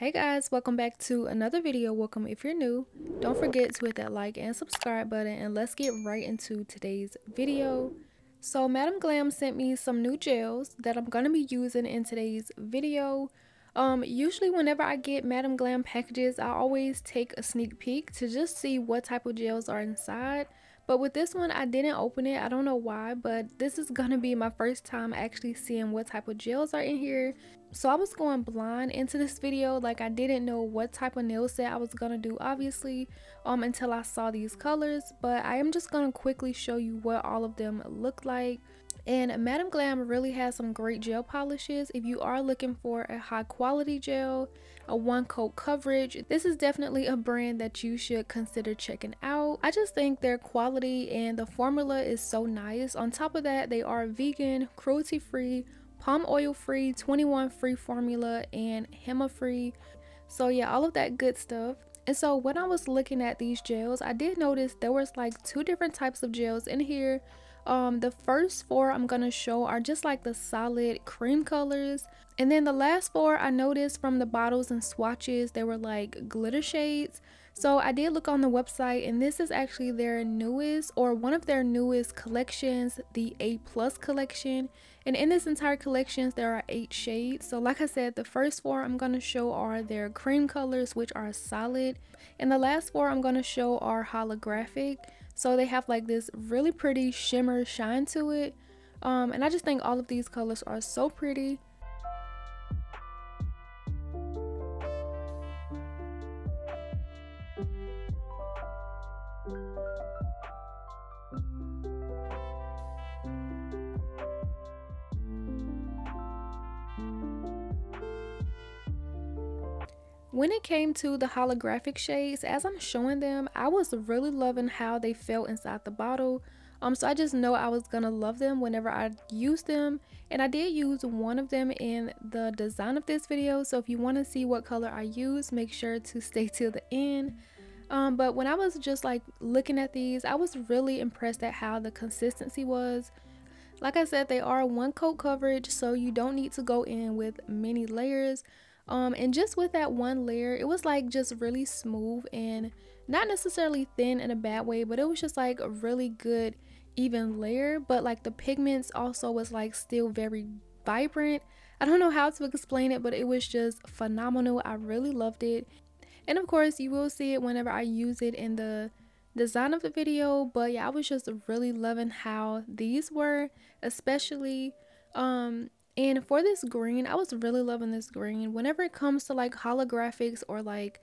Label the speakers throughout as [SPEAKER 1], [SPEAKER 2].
[SPEAKER 1] Hey guys, welcome back to another video. Welcome if you're new. Don't forget to hit that like and subscribe button, and let's get right into today's video. So Madam Glam sent me some new gels that I'm going to be using in today's video. Usually whenever I get Madam Glam packages, I always take a sneak peek to just see what type of gels are inside. But with this one, I didn't open it. I don't know why, but this is gonna be my first time actually seeing what type of gels are in here. So I was going blind into this video, like I didn't know what type of nail set I was gonna do, obviously, until I saw these colors. But I am just gonna quickly show you what all of them look like. And Madam Glam really has some great gel polishes. If you are looking for a high quality gel, a one coat coverage, this is definitely a brand that you should consider checking out. I just think their quality and the formula is so nice. On top of that, they are vegan, cruelty free, palm oil free, 21 free formula, and HEMA free. So yeah, all of that good stuff. And so when I was looking at these gels, I did notice there was like two different types of gels in here. The first four I'm gonna show are just like the solid cream colors, and then the last four I noticed from the bottles and swatches they were like glitter shades. So I did look on the website, and this is actually their newest, or one of their newest collections, the A+ collection. And in this entire collection there are 8 shades. So like I said, the first four I'm gonna show are their cream colors, which are solid, and the last four I'm gonna show are holographic. So they have like this really pretty shimmer shine to it, and I just think all of these colors are so pretty. When it came to the holographic shades, as I'm showing them, I was really loving how they felt inside the bottle. So I just know I was gonna love them whenever I use them, and I did use one of them in the design of this video. So if you want to see what color I use, make sure to stay till the end. But when I was just like looking at these, I was really impressed at how the consistency was. Like I said, they are one coat coverage, so you don't need to go in with many layers. And just with that one layer, it was like just really smooth and not necessarily thin in a bad way, but it was just like a really good even layer. But like the pigments also was like still very vibrant. I don't know how to explain it, but it was just phenomenal. I really loved it, and of course you will see it whenever I use it in the design of the video. But yeah, I was just really loving how these were, especially and for this green, I was really loving this green. Whenever it comes to like holographics or like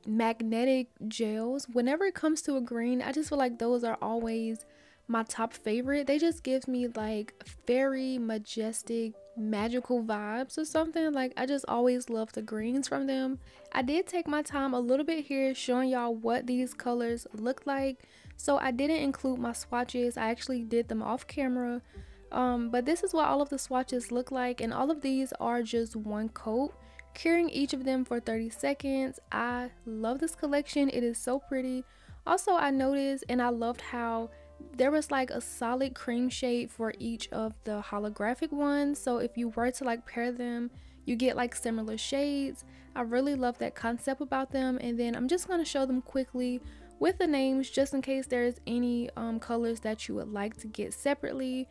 [SPEAKER 1] magnetic gels, whenever it comes to a green, I just feel like those are always my top favorite. They just give me like very majestic, magical vibes or something. Like I just always love the greens from them. I did take my time a little bit here showing y'all what these colors look like. So I didn't include my swatches. I actually did them off camera. But this is what all of the swatches look like, and all of these are just one coat, curing each of them for 30 seconds. I love this collection. It is so pretty. Also, I noticed and I loved how there was like a solid cream shade for each of the holographic ones. So if you were to like pair them, you get like similar shades. I really love that concept about them. And then I'm just going to show them quickly with the names, just in case there's any colors that you would like to get separately.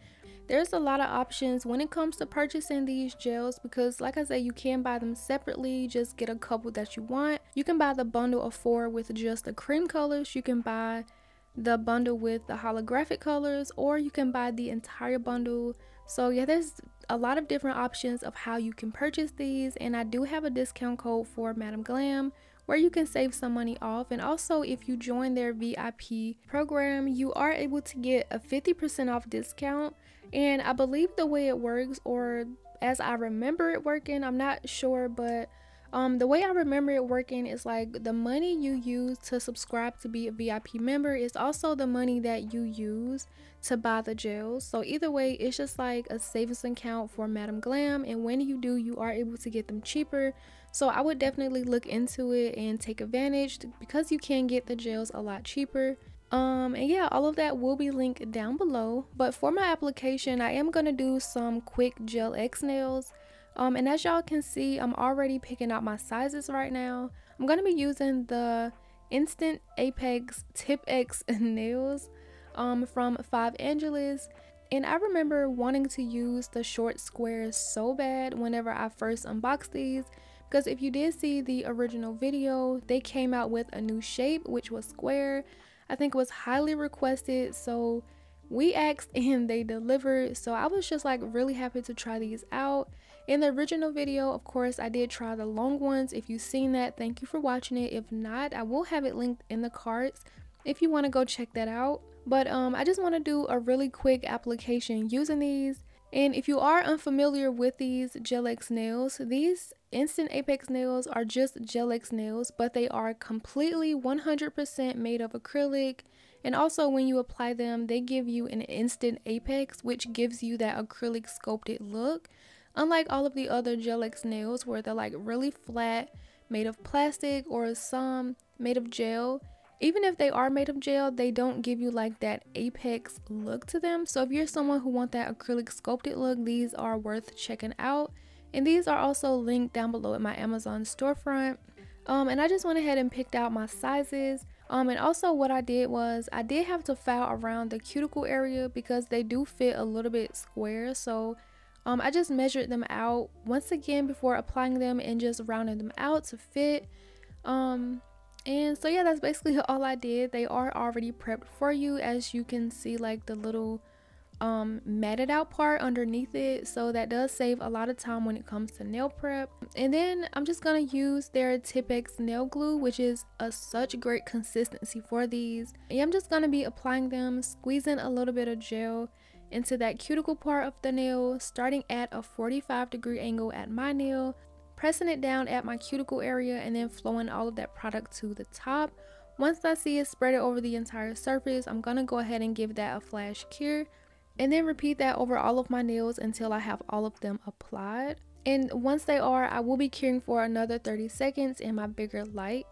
[SPEAKER 1] There's a lot of options when it comes to purchasing these gels, because like I said, you can buy them separately. Just get a couple that you want. You can buy the bundle of 4 with just the cream colors. You can buy the bundle with the holographic colors, or you can buy the entire bundle. So yeah, there's a lot of different options of how you can purchase these, and I do have a discount code for Madam Glam where you can save some money off. And also, if you join their VIP program, you are able to get a 50% off discount. And I believe the way it works, or as I remember it working, I'm not sure, but the way I remember it working is like the money you use to subscribe to be a VIP member is also the money that you use to buy the gels. So either way, it's just like a savings account for Madam Glam, and when you do, you are able to get them cheaper. So I would definitely look into it and take advantage, because you can get the gels a lot cheaper. And yeah, all of that will be linked down below. But for my application, I am going to do some quick gel X nails. And as y'all can see, I'm already picking out my sizes right now. I'm going to be using the Instant Apex Tip X nails from Five Angeles. And I remember wanting to use the short squares so bad whenever I first unboxed these, because if you did see the original video, they came out with a new shape, which was square. I think it was highly requested, so we asked and they delivered. So I was just like really happy to try these out. In the original video, of course, I did try the long ones. If you've seen that, thank you for watching it. If not, I will have it linked in the cards if you want to go check that out. But I just want to do a really quick application using these. And if you are unfamiliar with these Gel X nails, these Instant Apex nails are just Gel X nails, but they are completely 100% made of acrylic. And also when you apply them, they give you an instant apex, which gives you that acrylic sculpted look. Unlike all of the other Gel X nails where they're like really flat, made of plastic, or some made of gel. Even if they are made of gel, they don't give you like that apex look to them. So if you're someone who wants that acrylic sculpted look, these are worth checking out. And these are also linked down below in my Amazon storefront. And I just went ahead and picked out my sizes. And also what I did was I did have to file around the cuticle area because they do fit a little bit square. So I just measured them out once again before applying them and just rounded them out to fit. And so yeah, that's basically all I did. They are already prepped for you, as you can see, like the little matted out part underneath it, so that does save a lot of time when it comes to nail prep. And then I'm just gonna use their Tip-X nail glue, which is such great consistency for these. And I'm just gonna be applying them, squeezing a little bit of gel into that cuticle part of the nail, starting at a 45-degree angle at my nail, pressing it down at my cuticle area, and then flowing all of that product to the top. Once I see it spread it over the entire surface, I'm gonna go ahead and give that a flash cure, and then repeat that over all of my nails until I have all of them applied. And once they are, I will be curing for another 30 seconds in my bigger light.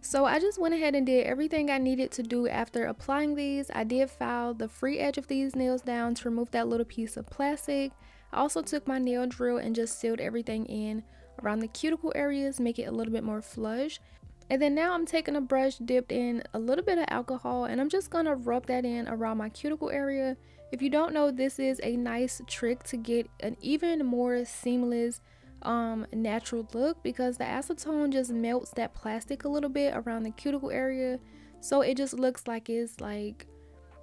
[SPEAKER 1] So I just went ahead and did everything I needed to do after applying these. I did file the free edge of these nails down to remove that little piece of plastic. I also took my nail drill and just sealed everything in around the cuticle areas, make it a little bit more flush. And then now I'm taking a brush dipped in a little bit of alcohol and I'm just gonna rub that in around my cuticle area. If you don't know, this is a nice trick to get an even more seamless natural look, because the acetone just melts that plastic a little bit around the cuticle area, so it just looks like it's like,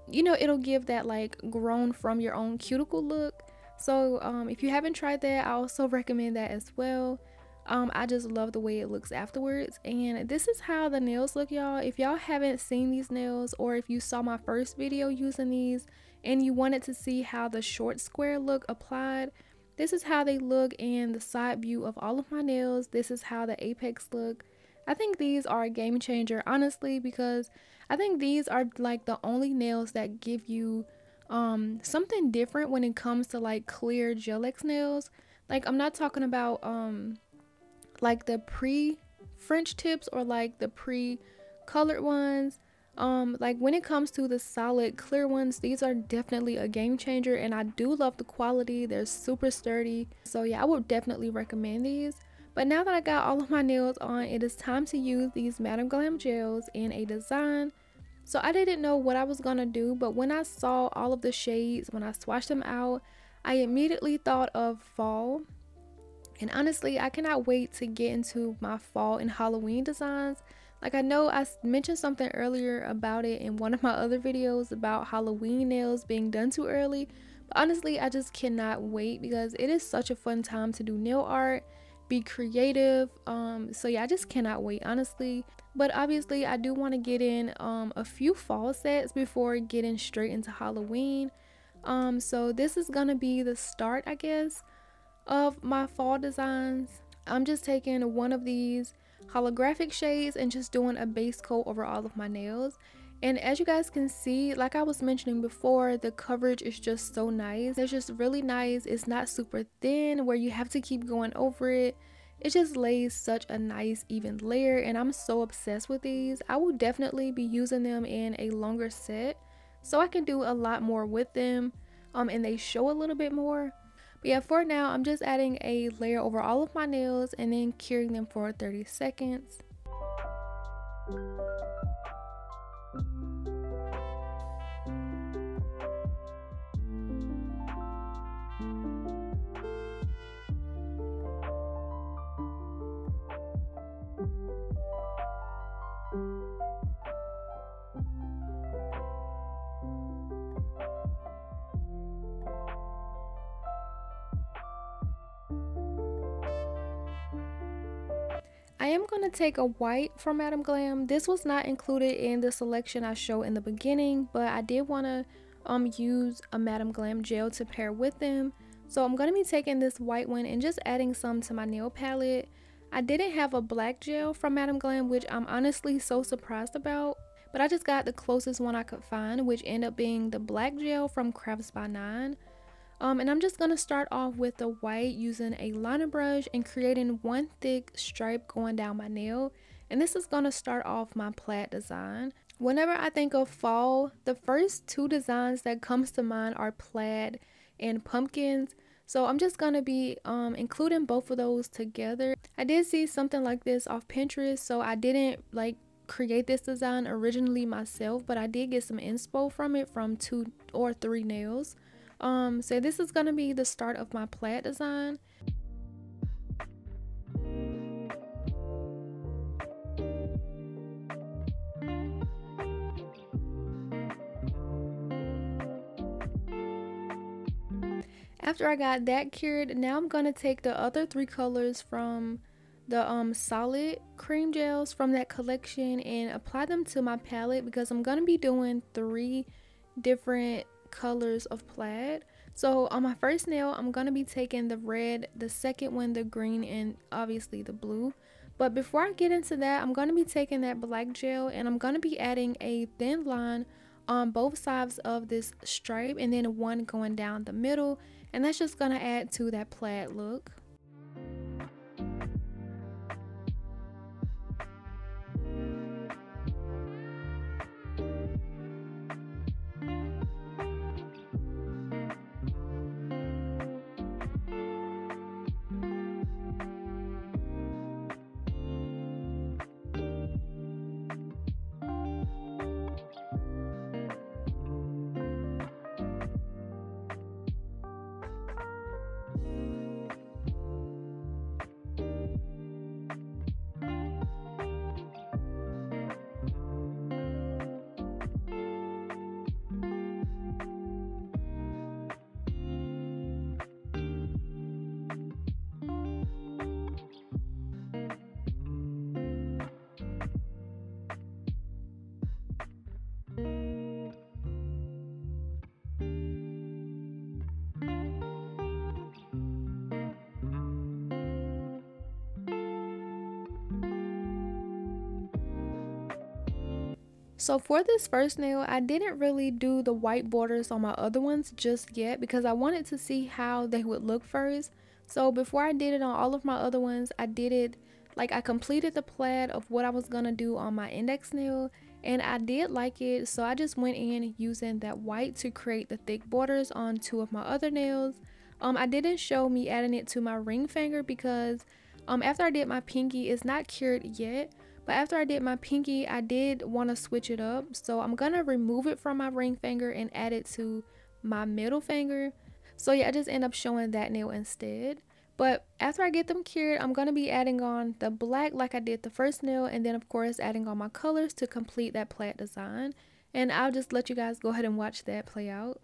[SPEAKER 1] you know, it'll give that like grown from your own cuticle look. So if you haven't tried that, I also recommend that as well. I just love the way it looks afterwards. And this is how the nails look, y'all. If y'all haven't seen these nails, or if you saw my first video using these and you wanted to see how the short square look applied, this is how they look in the side view of all of my nails. This is how the apex look. I think these are a game changer, honestly, because I think these are like the only nails that give you something different when it comes to like clear gel X nails. Like, I'm not talking about like the pre-French tips or like the pre-colored ones. Like when it comes to the solid clear ones, these are definitely a game changer, and I do love the quality. They're super sturdy, so yeah, I would definitely recommend these. But now that I got all of my nails on, it is time to use these Madam Glam gels in a design. So I didn't know what I was gonna do, but when I saw all of the shades, when I swatched them out, I immediately thought of fall. And honestly, I cannot wait to get into my fall and Halloween designs. Like, I know I mentioned something earlier about it in one of my other videos about Halloween nails being done too early, but honestly, I just cannot wait because it is such a fun time to do nail art, be creative. So yeah, I just cannot wait, honestly. But obviously, I do want to get in a few fall sets before getting straight into Halloween. So this is gonna be the start, I guess, of my fall designs. I'm just taking one of these holographic shades and just doing a base coat over all of my nails. And as you guys can see, like I was mentioning before, the coverage is just so nice. It's just really nice. It's not super thin where you have to keep going over it. It just lays such a nice even layer, and I'm so obsessed with these. I will definitely be using them in a longer set so I can do a lot more with them, and they show a little bit more. But yeah, for now, I'm just adding a layer over all of my nails and then curing them for 30 seconds. I am going to take a white from Madam Glam. This was not included in the selection I showed in the beginning, but I did want to use a Madam Glam gel to pair with them. So I'm going to be taking this white one and just adding some to my nail palette. I didn't have a black gel from Madam Glam, which I'm honestly so surprised about, but I just got the closest one I could find, which ended up being the black gel from Crafts by 9. And I'm just going to start off with the white using a liner brush and creating one thick stripe going down my nail. And this is going to start off my plaid design. Whenever I think of fall, the first two designs that comes to mind are plaid and pumpkins. So I'm just going to be including both of those together. I did see something like this off Pinterest, so I didn't like create this design originally myself, but I did get some inspo from it from 2 or 3 nails. So this is gonna be the start of my plaid design. After I got that cured, now I'm gonna take the other 3 colors from the solid cream gels from that collection and apply them to my palette, because I'm gonna be doing 3 different colors of plaid. So on my first nail, I'm gonna be taking the red, the second one the green, and obviously the blue. But before I get into that, I'm gonna be taking that black gel and I'm gonna be adding a thin line on both sides of this stripe and then one going down the middle, and that's just gonna add to that plaid look. So for this first nail, I didn't really do the white borders on my other ones just yet because I wanted to see how they would look first. So before I did it on all of my other ones, I did it like I completed the plaid of what I was gonna do on my index nail, and I did like it, so I just went in using that white to create the thick borders on two of my other nails. I didn't show me adding it to my ring finger because after I did my pinky, it's not cured yet. But after I did my pinky, I did want to switch it up. So I'm going to remove it from my ring finger and add it to my middle finger. So yeah, I just end up showing that nail instead. But after I get them cured, I'm going to be adding on the black like I did the first nail. And then of course adding on my colors to complete that plaid design. And I'll just let you guys go ahead and watch that play out.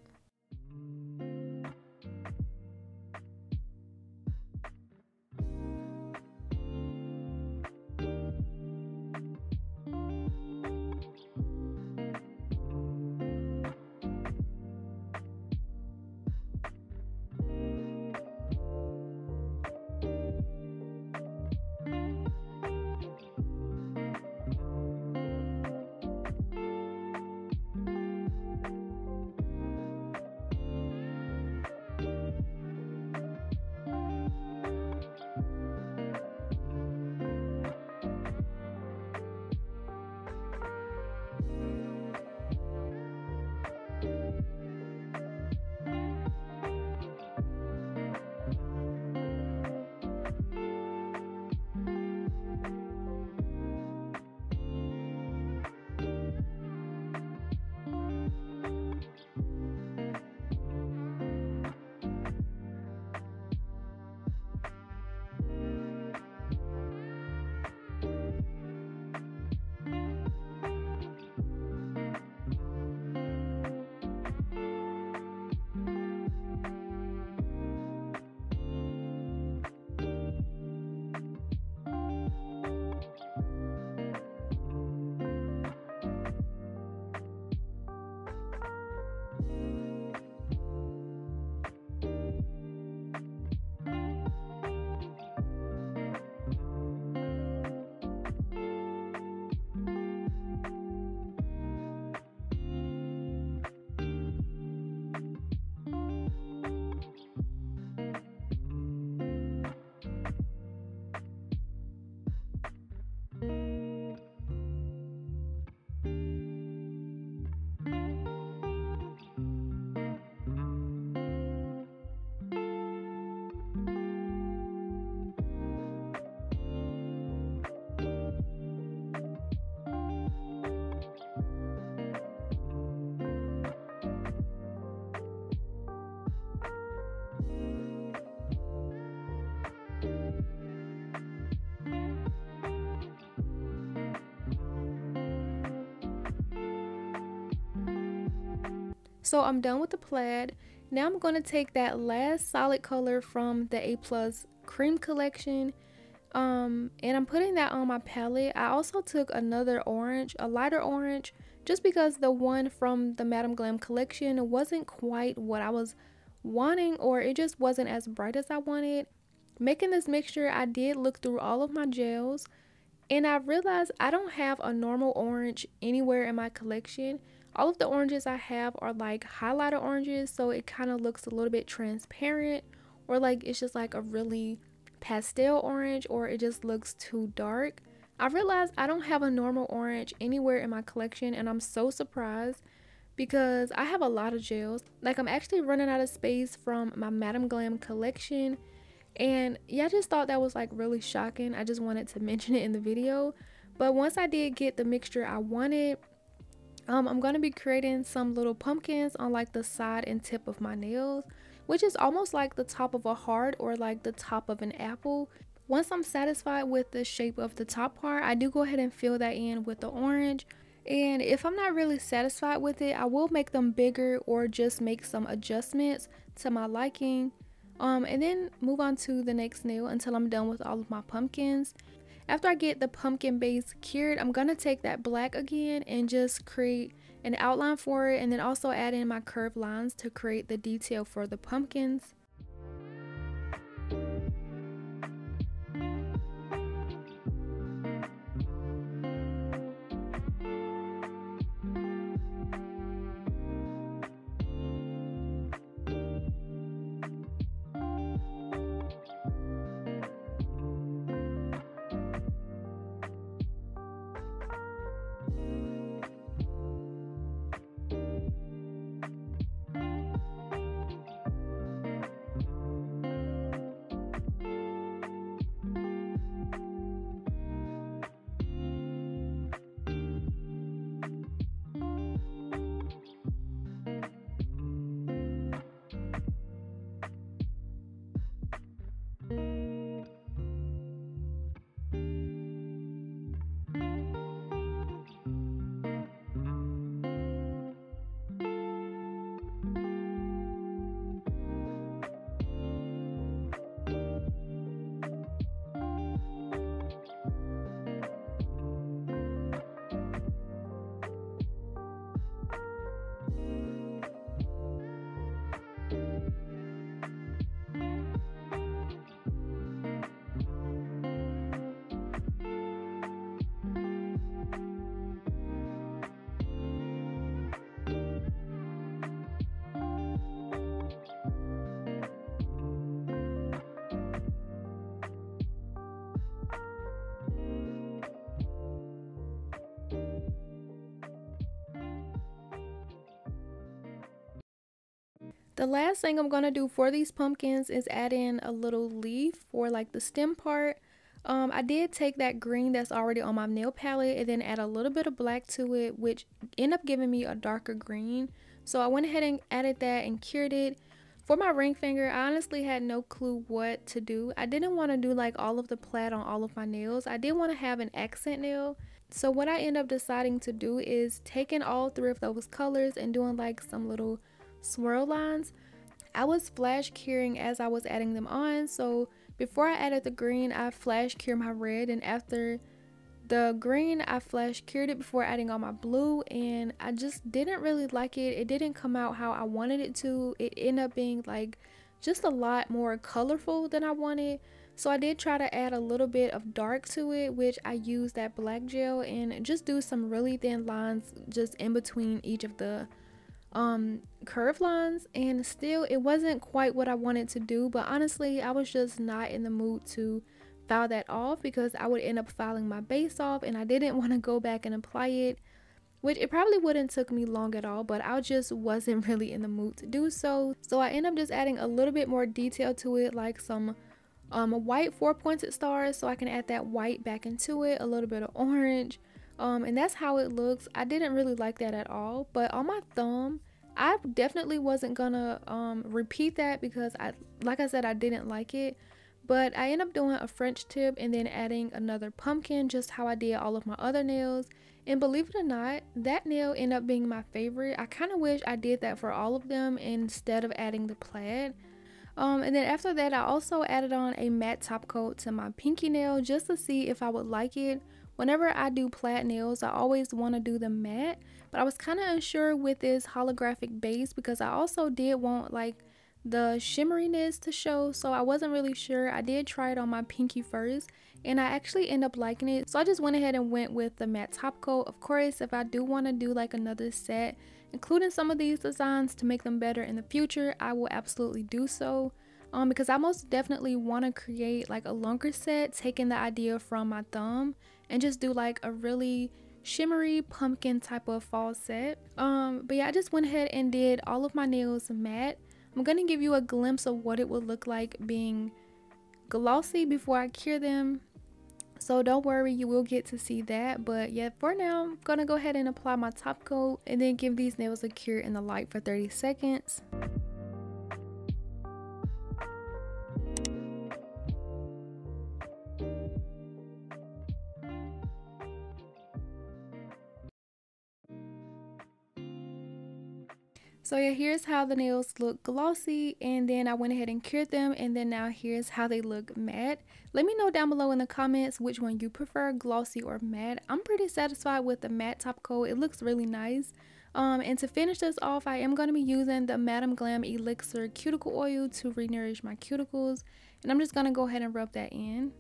[SPEAKER 1] So I'm done with the plaid. Now I'm going to take that last solid color from the A Plus cream collection, and I'm putting that on my palette. I also took another orange, a lighter orange, just because the one from the Madam Glam collection wasn't quite what I was wanting, or it just wasn't as bright as I wanted. Making this mixture, I did look through all of my gels, and I realized I don't have a normal orange anywhere in my collection. All of the oranges I have are like highlighter oranges, so it kind of looks a little bit transparent, or like it's just like a really pastel orange, or it just looks too dark. I realized I don't have a normal orange anywhere in my collection, and I'm so surprised because I have a lot of gels. Like, I'm actually running out of space from my Madam Glam collection, and yeah, I just thought that was like really shocking. I just wanted to mention it in the video. But once I did get the mixture I wanted, I'm gonna be creating some little pumpkins on like the side and tip of my nails, which is almost like the top of a heart or like the top of an apple. Once I'm satisfied with the shape of the top part, I do go ahead and fill that in with the orange. And if I'm not really satisfied with it, I will make them bigger or just make some adjustments to my liking. And then move on to the next nail until I'm done with all of my pumpkins. After I get the pumpkin base cured, I'm gonna take that black again and just create an outline for it, and then also add in my curved lines to create the detail for the pumpkins. The last thing I'm gonna do for these pumpkins is add in a little leaf for like the stem part. I did take that green that's already on my nail palette and then add a little bit of black to it, which ended up giving me a darker green. So I went ahead and added that and cured it. For my ring finger, I honestly had no clue what to do. I didn't want to do like all of the plaid on all of my nails. I did want to have an accent nail. So what I end up deciding to do is taking all three of those colors and doing like some little swirl lines. I was flash curing as I was adding them on, so before I added the green, I flash cured my red, and after the green, I flash cured it before adding on my blue, and I just didn't really like it. It didn't come out how I wanted it to. It ended up being like just a lot more colorful than I wanted. So I did try to add a little bit of dark to it, which I used that black gel and just do some really thin lines just in between each of the curve lines, and still it wasn't quite what I wanted to do. But honestly, I was just not in the mood to file that off because I would end up filing my base off, and I didn't want to go back and apply it, which it probably wouldn't took me long at all, but I just wasn't really in the mood to do so. So I end up just adding a little bit more detail to it, like some white 4-pointed stars, so I can add that white back into it, a little bit of orange. And that's how it looks. I didn't really like that at all, but on my thumb, I definitely wasn't gonna repeat that because like I said, I didn't like it. But I end up doing a French tip and then adding another pumpkin, just how I did all of my other nails. And believe it or not, that nail ended up being my favorite. I kind of wish I did that for all of them instead of adding the plaid. And then after that, I also added on a matte top coat to my pinky nail just to see if I would like it. Whenever I do plaid nails, I always want to do them matte, but I was kind of unsure with this holographic base because I also did want like the shimmeriness to show, so I wasn't really sure. I did try it on my pinky first and I actually end up liking it, so I just went ahead and went with the matte top coat. Of course, if I do want to do like another set including some of these designs to make them better in the future, I will absolutely do so, because I most definitely want to create like a longer set, taking the idea from my thumb and just do like a really shimmery pumpkin type of fall set. But yeah, I just went ahead and did all of my nails matte. I'm gonna give you a glimpse of what it would look like being glossy before I cure them, so don't worry, you will get to see that. But yeah, for now I'm gonna go ahead and apply my top coat and then give these nails a cure in the light for 30 seconds. So yeah, here's how the nails look glossy, and then I went ahead and cured them, and then now here's how they look matte. Let me know down below in the comments which one you prefer, glossy or matte. I'm pretty satisfied with the matte top coat. It looks really nice. And to finish this off, I am going to be using the Madam Glam Elixir Cuticle Oil to re-nourish my cuticles, and I'm just going to go ahead and rub that in.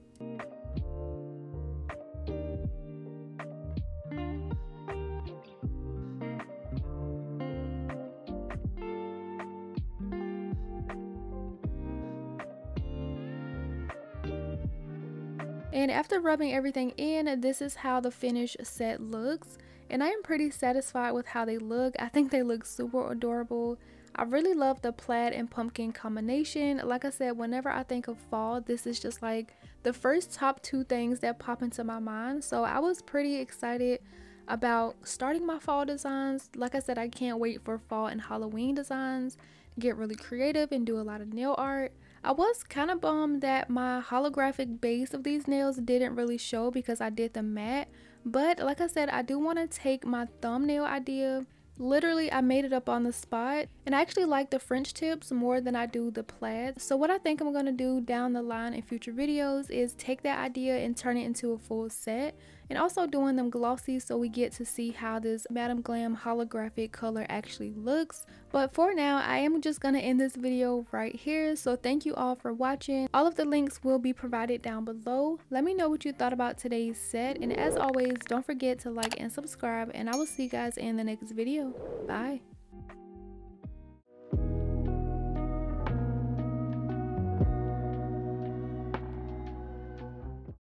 [SPEAKER 1] And after rubbing everything in, this is how the finished set looks, and I am pretty satisfied with how they look. I think they look super adorable. I really love the plaid and pumpkin combination. Like I said, whenever I think of fall, this is just like the first top two things that pop into my mind. So I was pretty excited about starting my fall designs. Like I said, I can't wait for fall and Halloween designs, get really creative and do a lot of nail art. I was kind of bummed that my holographic base of these nails didn't really show because I did the matte, but like I said, I do want to take my thumbnail idea. Literally, I made it up on the spot, and I actually like the French tips more than I do the plaid. So what I think I'm going to do down the line in future videos is take that idea and turn it into a full set, and also doing them glossy so we get to see how this Madam Glam holographic color actually looks. But for now, I am just going to end this video right here. So thank you all for watching. All of the links will be provided down below. Let me know what you thought about today's set, and as always, don't forget to like and subscribe, and I will see you guys in the next video. Bye.